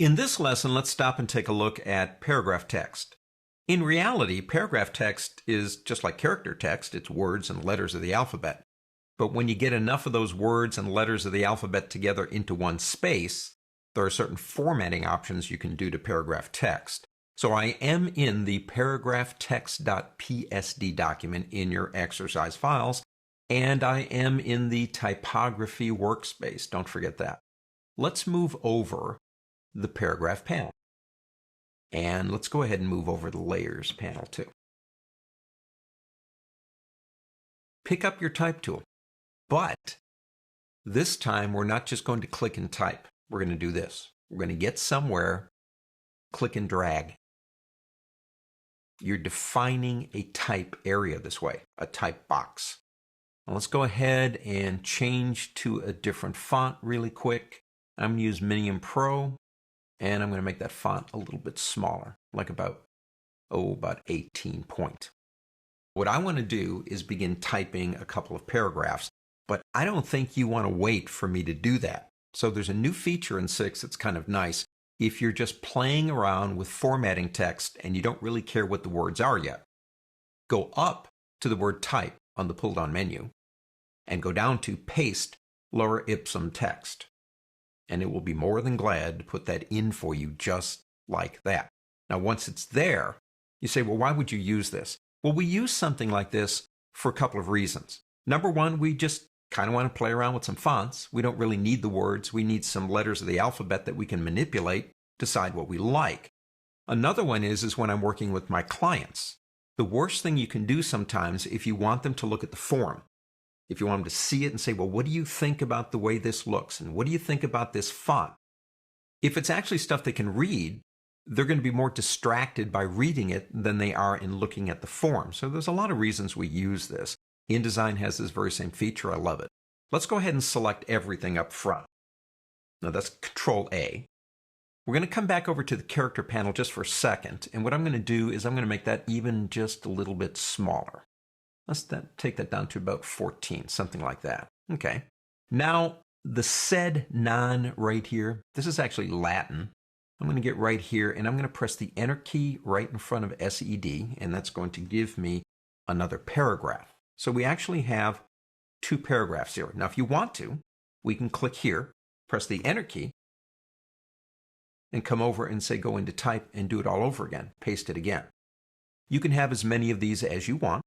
In this lesson, let's stop and take a look at paragraph text. In reality, paragraph text is just like character text. It's words and letters of the alphabet. But when you get enough of those words and letters of the alphabet together into one space, there are certain formatting options you can do to paragraph text. So I am in the paragraph text.psd document in your exercise files, and I am in the typography workspace. Don't forget that. Let's move over the paragraph panel. And let's go ahead and move over the layers panel too. Pick up your type tool. But this time we're not just going to click and type. We're going to do this. We're going to get somewhere, click and drag. You're defining a type area this way, a type box. Now let's go ahead and change to a different font really quick. I'm going to use Minium Pro, and I'm going to make that font a little bit smaller, like about 18 point. What I want to do is begin typing a couple of paragraphs, but I don't think you want to wait for me to do that. So there's a new feature in 6 that's kind of nice. If you're just playing around with formatting text and you don't really care what the words are yet, go up to the word type on the pull-down menu and go down to paste lorem ipsum text. And it will be more than glad to put that in for you just like that. Now, once it's there, you say, well, why would you use this? Well, we use something like this for a couple of reasons. Number one, we just kind of want to play around with some fonts. We don't really need the words. We need some letters of the alphabet that we can manipulate, decide what we like. Another one is when I'm working with my clients. The worst thing you can do sometimes if you want them to look at the form, if you want them to see it and say, well, what do you think about the way this looks? And what do you think about this font? If it's actually stuff they can read, they're going to be more distracted by reading it than they are in looking at the form. So there's a lot of reasons we use this. InDesign has this very same feature. I love it. Let's go ahead and select everything up front. Now that's Control A. We're going to come back over to the character panel just for a second. And what I'm going to do is I'm going to make that even just a little bit smaller. Let's take that down to about 14, something like that. Okay. Now, the sed non right here, this is actually Latin. I'm going to get right here and I'm going to press the Enter key right in front of SED, and that's going to give me another paragraph. So we actually have 2 paragraphs here. Now, if you want to, we can click here, press the Enter key, and come over and say go into type and do it all over again, paste it again. You can have as many of these as you want.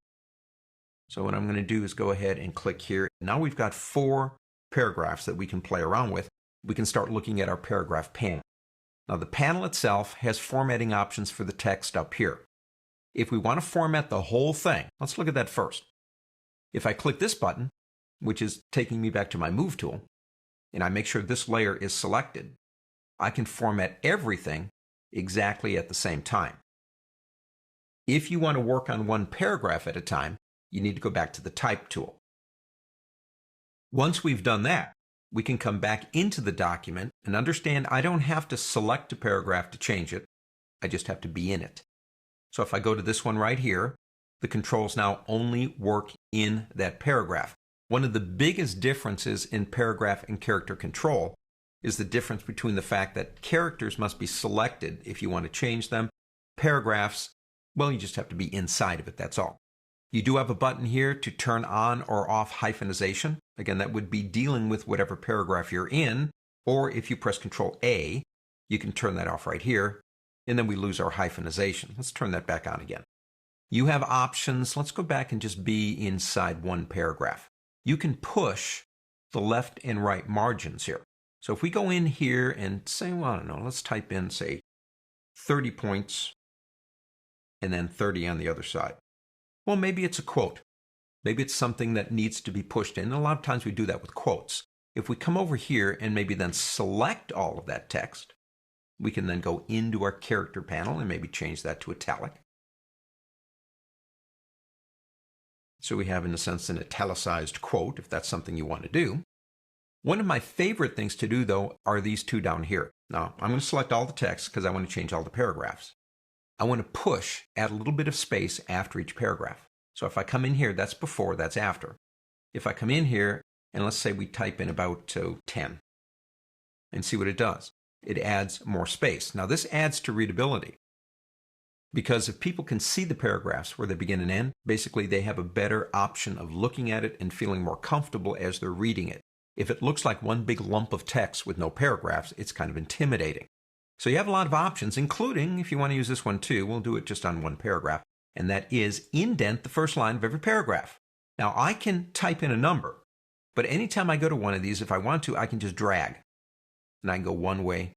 So what I'm going to do is go ahead and click here. Now we've got 4 paragraphs that we can play around with. We can start looking at our paragraph panel. Now the panel itself has formatting options for the text up here. If we want to format the whole thing, let's look at that first. If I click this button, which is taking me back to my Move tool, and I make sure this layer is selected, I can format everything exactly at the same time. If you want to work on one paragraph at a time, you need to go back to the Type tool. Once we've done that, we can come back into the document and understand I don't have to select a paragraph to change it. I just have to be in it. So if I go to this one right here, the controls now only work in that paragraph. One of the biggest differences in paragraph and character control is the difference between the fact that characters must be selected if you want to change them. Paragraphs, well, you just have to be inside of it, that's all. You do have a button here to turn on or off hyphenization. Again, that would be dealing with whatever paragraph you're in, or if you press Control A, you can turn that off right here, and then we lose our hyphenization. Let's turn that back on again. You have options. Let's go back and just be inside one paragraph. You can push the left and right margins here. So if we go in here and say, well, I don't know, let's type in, say, 30 points, and then 30 on the other side. Well, maybe it's a quote. Maybe it's something that needs to be pushed in. And a lot of times we do that with quotes. If we come over here and maybe then select all of that text, we can then go into our character panel and maybe change that to italic. So we have, in a sense, an italicized quote, if that's something you want to do. One of my favorite things to do, though, are these 2 down here. Now, I'm going to select all the text because I want to change all the paragraphs. I want to push, add a little bit of space after each paragraph. So if I come in here, that's before, that's after. If I come in here, and let's say we type in about 10, and see what it does. it adds more space. Now this adds to readability, because if people can see the paragraphs where they begin and end, basically they have a better option of looking at it and feeling more comfortable as they're reading it. If it looks like one big lump of text with no paragraphs, it's kind of intimidating. So you have a lot of options, including, if you want to use this one too, we'll do it just on one paragraph, and that is indent the first line of every paragraph. Now I can type in a number, but anytime I go to one of these, if I want to, I can just drag, and I can go one way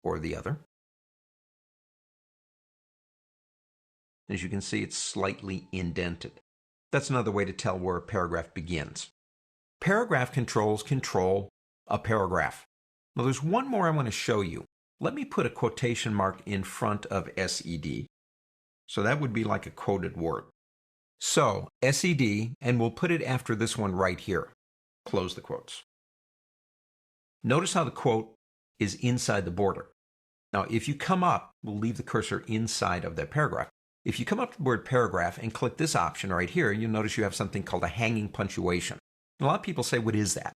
or the other. As you can see, it's slightly indented. That's another way to tell where a paragraph begins. Paragraph controls control a paragraph. Now there's one more I want to show you. Let me put a quotation mark in front of SED. So that would be like a quoted word. So SED, and we'll put it after this one right here. Close the quotes. Notice how the quote is inside the border. Now if you come up, we'll leave the cursor inside of that paragraph. If you come up to the word paragraph and click this option right here, you'll notice you have something called a hanging punctuation. A lot of people say, what is that?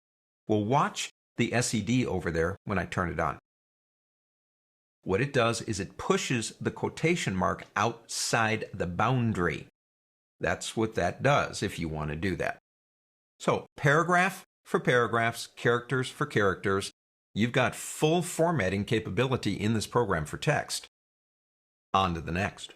Well, watch the SED over there when I turn it on. What it does is it pushes the quotation mark outside the boundary. That's what that does if you want to do that. So paragraph for paragraphs, characters for characters. You've got full formatting capability in this program for text. On to the next.